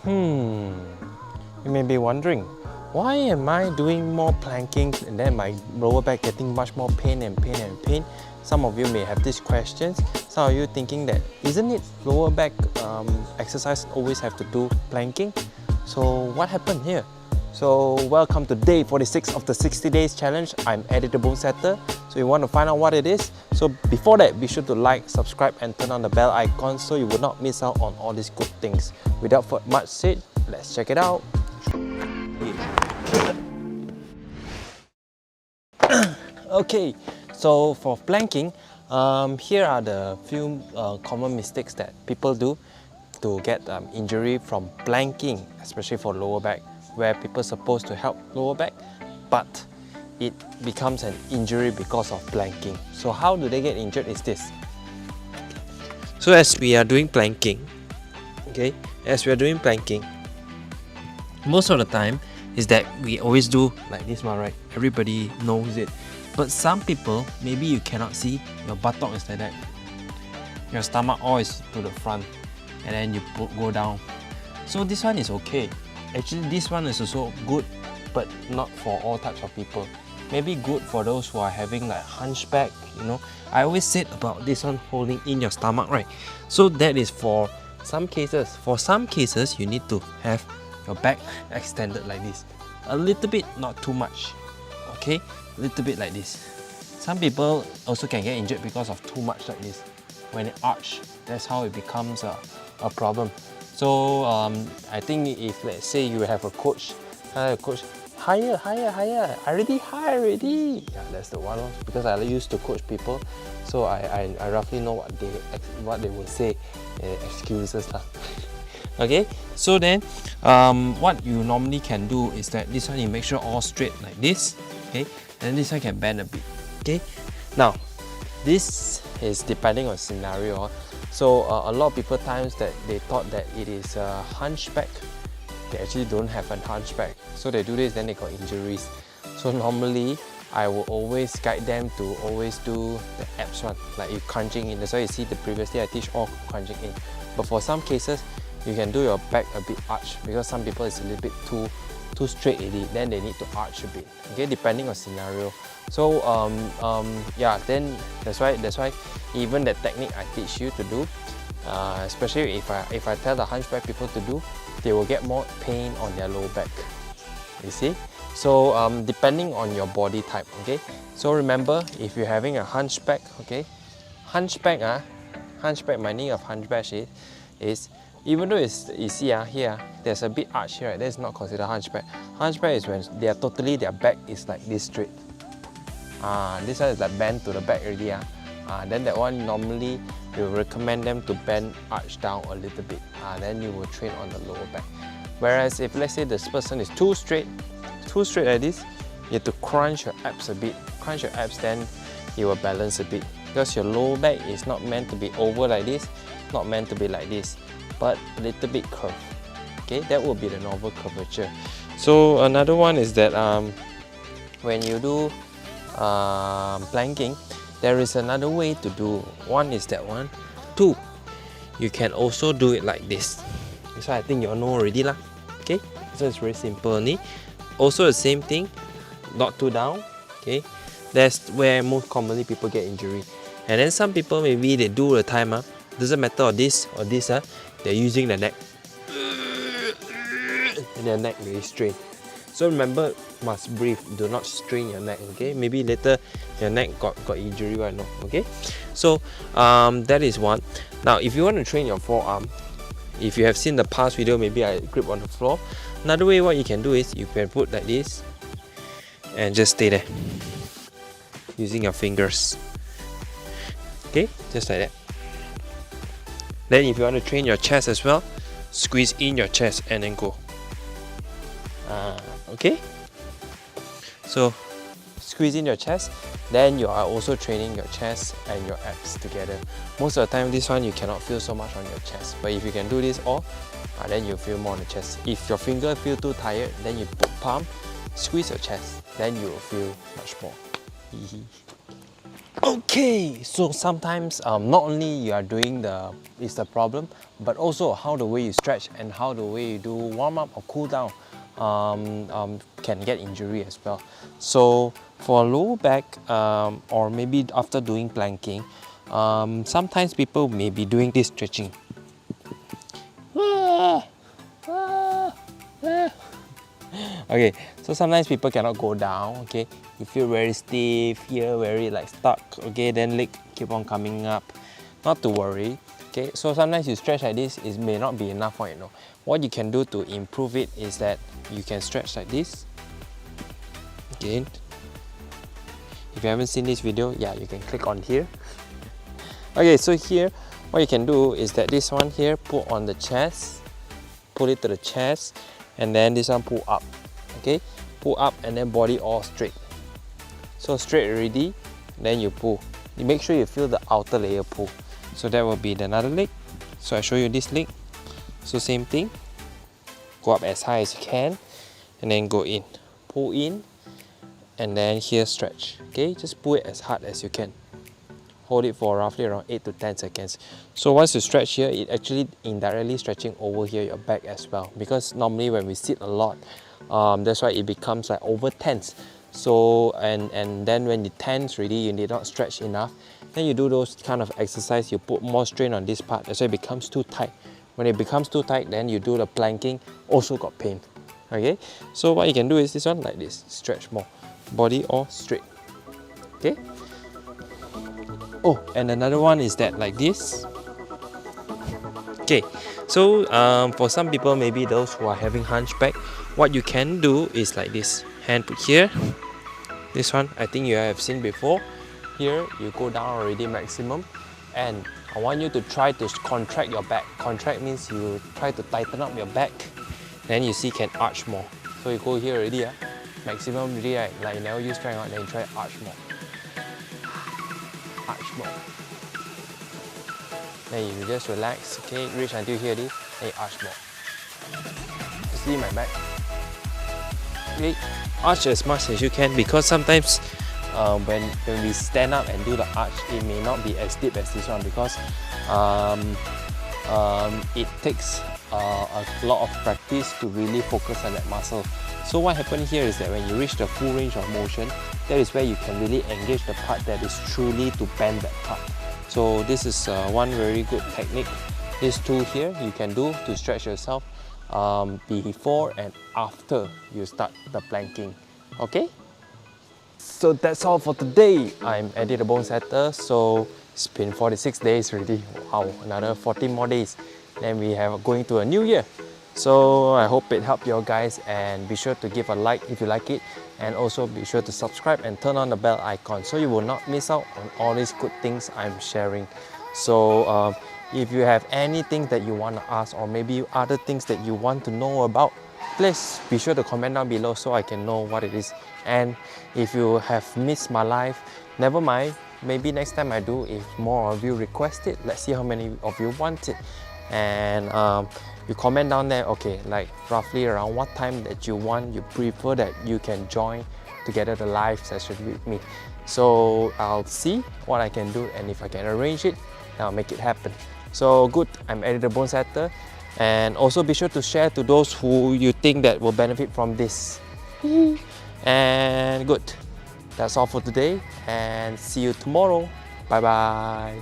You may be wondering, why am I doing more planking and then my lower back getting much more pain and pain and pain? Some of you may have these questions. Some of you thinking that, isn't it lower back exercise always have to do planking? So what happened here? So welcome to day 46 of the 60 days challenge. I'm Eddie the Bone Setter. So you want to find out what it is? So before that, be sure to like, subscribe and turn on the bell icon so you will not miss out on all these good things. Without much said, let's check it out. Okay, so for planking, here are the few common mistakes that people do to get injury from planking, especially for lower back, where people are supposed to help lower back, but it becomes an injury because of planking. So how do they get injured is this. So as we are doing planking, most of the time is that we always do like this one, right? Everybody knows it. But some people, maybe you cannot see, your buttock is like that. Your stomach all is to the front and then you go down. So this one is okay. Actually this one is also good, but not for all types of people. Maybe good for those who are having like hunchback, you know. I always said about this one holding in your stomach, right? So that is for some cases. For some cases, you need to have your back extended like this. A little bit, not too much. Okay? A little bit like this. Some people also can get injured because of too much like this. When it arch, that's how it becomes a problem. So I think if let's say you have a coach, higher, already high already. Yeah, that's the one. Because I used to coach people, so I roughly know what they will say. Excuses lah. Okay, so then what you normally can do is that this one you make sure all straight like this. Okay, and this one can bend a bit. Okay, now this is depending on scenario. So a lot of people times that they thought that it is a hunchback. They actually don't have a hunchback. So they do this, then they got injuries. So normally, I will always guide them to always do the abs one, like you crunching in. That's why you see the previously I teach all crunching in. But for some cases, you can do your back a bit arched because some people is a little bit too straight already. Then they need to arch a bit. Okay, depending on scenario. So yeah, then that's why even the technique I teach you to do, especially if I tell the hunchback people to do, they will get more pain on their lower back. You see? So depending on your body type, okay? So remember, if you're having a hunchback, okay? Hunchback, meaning of hunchback is even though it's, you see here, there's a bit arch here, right? That's not considered hunchback. Hunchback is when they are totally, their back is like this straight. This one is like bent to the back already. Then that one normally we will recommend them to bend arch down a little bit. Then you will train on the lower back. Whereas if let's say this person is too straight like this, you have to crunch your abs a bit. Crunch your abs, then you will balance a bit. Because your lower back is not meant to be over like this, not meant to be like this, but a little bit curved. Okay, that will be the normal curvature. So another one is that when you do planking, there is another way to do. One is that one. Two, you can also do it like this. So I think you all know already lah. Okay, so it's very simple only. Also the same thing, not too down. Okay, that's where most commonly people get injury. And then some people maybe they do the time doesn't matter or this they're using the neck. And their neck very straight. So remember, must breathe, do not strain your neck, okay? Maybe later your neck got injury right now, okay? So that is one. Now if you want to train your forearm, if you have seen the past video, maybe I grip on the floor. Another way what you can do is you can put like this and just stay there using your fingers. Okay, just like that. Then if you want to train your chest as well, squeeze in your chest and then go. Okay, so squeeze in your chest, then you are also training your chest and your abs together. Most of the time this one you cannot feel so much on your chest, but if you can do this all, then you feel more on the chest. If your finger feel too tired, then you put palm, squeeze your chest, then you will feel much more. Okay, so sometimes not only you are doing is the problem, but also how the way you stretch and how the way you do warm up or cool down can get injury as well. So for low back or maybe after doing planking, sometimes people may be doing this stretching. Okay, so sometimes people cannot go down, okay? You feel very stiff here, very like stuck, okay? Then leg keep on coming up. Not to worry, okay? So sometimes you stretch like this, it may not be enough for you know. What you can do to improve it is that you can stretch like this. Again, if you haven't seen this video, yeah, you can click on here. Okay, so here, what you can do is that this one here, put on the chest, pull it to the chest, and then this one pull up. Okay, pull up and then body all straight. So straight already, then you pull. You make sure you feel the outer layer pull. So that will be the another leg. So I show you this leg. So same thing. Go up as high as you can, and then go in. Pull in, and then here stretch. Okay, just pull it as hard as you can. Hold it for roughly around 8 to 10 seconds. So once you stretch here, it actually indirectly stretching over here your back as well. Because normally when we sit a lot, that's why it becomes like over tense. So and then when you tense really, you did not stretch enough. Then you do those kind of exercise, you put more strain on this part. That's why it becomes too tight. When it becomes too tight, then you do the planking, also got pain. Okay, so what you can do is this one like this, stretch more, body all straight. Okay. Oh, and another one is that like this. Okay, so for some people, maybe those who are having hunchback, what you can do is like this. Hand put here. This one, I think you have seen before. Here, you go down already maximum. And I want you to try to contract your back. Contract means you try to tighten up your back. Then you see can arch more. So you go here already, maximum already, right? Like you never use strength, then you try arch more. Arch more. Then you just relax, okay? Reach until here, then you arch more. See my back? Okay, arch as much as you can because sometimes when we stand up and do the arch, it may not be as deep as this one because it takes a lot of practice to really focus on that muscle. So what happens here is that when you reach the full range of motion, that is where you can really engage the part that is truly to bend that part. So this is one very good technique. These two here you can do to stretch yourself before and after you start the planking. Okay? So that's all for today. I'm Eddie the Bone Setter. So it's been 46 days already. Wow, another 14 more days. Then we have going to a new year. So I hope it helped you guys, and be sure to give a like if you like it, and also be sure to subscribe and turn on the bell icon so you will not miss out on all these good things I'm sharing. So if you have anything that you want to ask, or maybe other things that you want to know about, please be sure to comment down below so I can know what it is. And if you have missed my live, never mind, maybe next time I do, if more of you request it. Let's see how many of you want it. And you comment down there, okay, like roughly around what time that you want, you prefer that you can join together the live session with me. So I'll see what I can do, and if I can arrange it, I'll make it happen. So good, I'm Eddie the Bone Setter, and also be sure to share to those who you think that will benefit from this. And good, that's all for today, and see you tomorrow. Bye bye.